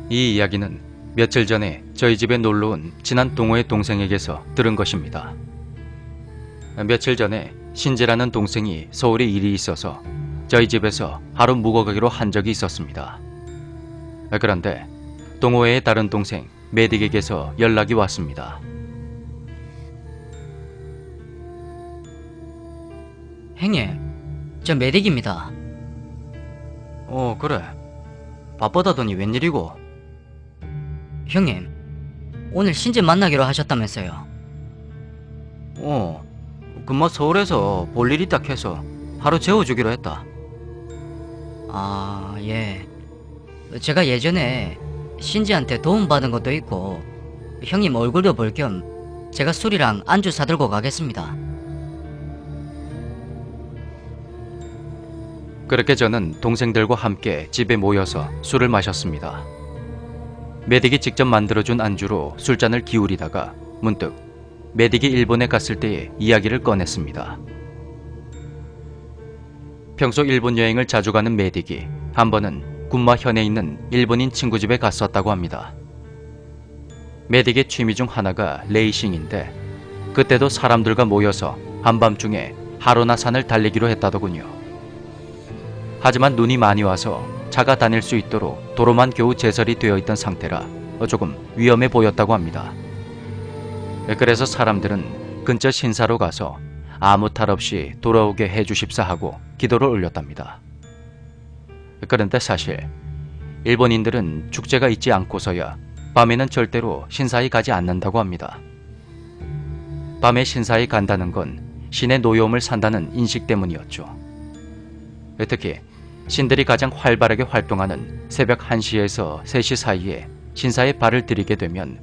이 이야기는 며칠 전에 저희 집에 놀러온 친한 동호회 동생에게서 들은 것입니다. 며칠 전에 신재라는 동생이 서울에 일이 있어서 저희 집에서 하루 묵어가기로 한 적이 있었습니다. 그런데 동호회의 다른 동생 메딕에게서 연락이 왔습니다. 형님, 저 메딕입니다. 그래. 바쁘다더니 웬일이고? 형님, 오늘 신재 만나기로 하셨다면서요. 금마 서울에서 볼 일이 딱 해서 하루 재워주기로 했다. 아, 예. 제가 예전에 신재한테 도움받은 것도 있고 형님 얼굴도 볼 겸 제가 술이랑 안주 사들고 가겠습니다. 그렇게 저는 동생들과 함께 집에 모여서 술을 마셨습니다. 메딕이 직접 만들어준 안주로 술잔을 기울이다가 문득 메딕이 일본에 갔을 때의 이야기를 꺼냈습니다. 평소 일본 여행을 자주 가는 메딕이 한 번은 군마현에 있는 일본인 친구 집에 갔었다고 합니다. 메딕의 취미 중 하나가 레이싱인데 그때도 사람들과 모여서 한밤중에 하로나 산을 달리기로 했다더군요. 하지만 눈이 많이 와서 차가 다닐 수 있도록 도로만 겨우 제설이 되어 있던 상태라 조금 위험해 보였다고 합니다. 그래서 사람들은 근처 신사로 가서 아무 탈 없이 돌아오게 해주십사 하고 기도를 올렸답니다. 그런데 사실 일본인들은 축제가 있지 않고서야 밤에는 절대로 신사에 가지 않는다고 합니다. 밤에 신사에 간다는 건 신의 노여움을 산다는 인식 때문이었죠. 특히 신들이 가장 활발하게 활동하는 새벽 1시에서 3시 사이에 신사에 발을 들이게 되면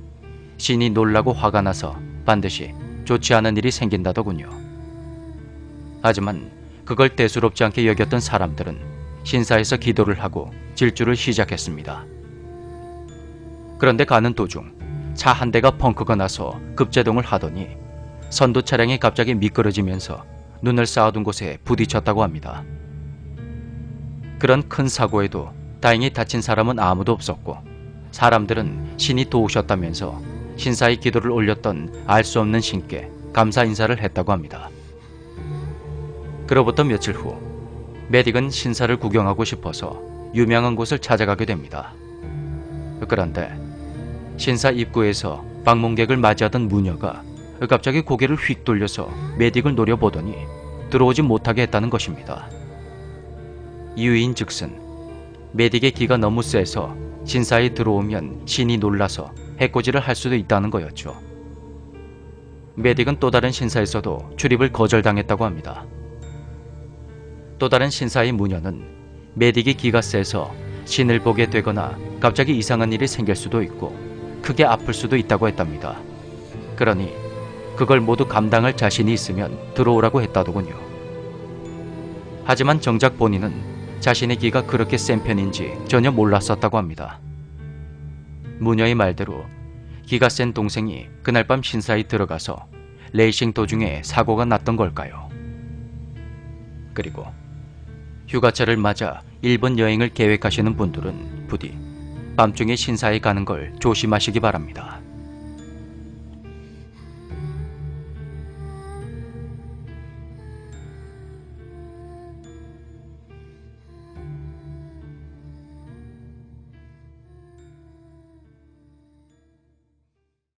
신이 놀라고 화가 나서 반드시 좋지 않은 일이 생긴다더군요. 하지만 그걸 대수롭지 않게 여겼던 사람들은 신사에서 기도를 하고 질주를 시작했습니다. 그런데 가는 도중 차 한 대가 펑크가 나서 급제동을 하더니 선도 차량이 갑자기 미끄러지면서 눈을 쌓아둔 곳에 부딪혔다고 합니다. 그런 큰 사고에도 다행히 다친 사람은 아무도 없었고 사람들은 신이 도우셨다면서 신사의 기도를 올렸던 알 수 없는 신께 감사 인사를 했다고 합니다. 그로부터 며칠 후 메딕은 신사를 구경하고 싶어서 유명한 곳을 찾아가게 됩니다. 그런데 신사 입구에서 방문객을 맞이하던 무녀가 갑자기 고개를 휙 돌려서 메딕을 노려보더니 들어오지 못하게 했다는 것입니다. 이유인즉슨 메딕의 기가 너무 세서 신사에 들어오면 신이 놀라서 해코지를 할 수도 있다는 거였죠. 메딕은 또 다른 신사에서도 출입을 거절당했다고 합니다. 또 다른 신사의 무녀는 메딕이 기가 세서 신을 보게 되거나 갑자기 이상한 일이 생길 수도 있고 크게 아플 수도 있다고 했답니다. 그러니 그걸 모두 감당할 자신이 있으면 들어오라고 했다더군요. 하지만 정작 본인은 자신의 기가 그렇게 센 편인지 전혀 몰랐었다고 합니다. 무녀의 말대로 기가 센 동생이 그날 밤 신사에 들어가서 레이싱 도중에 사고가 났던 걸까요? 그리고 휴가철을 맞아 일본 여행을 계획하시는 분들은 부디 밤중에 신사에 가는 걸 조심하시기 바랍니다.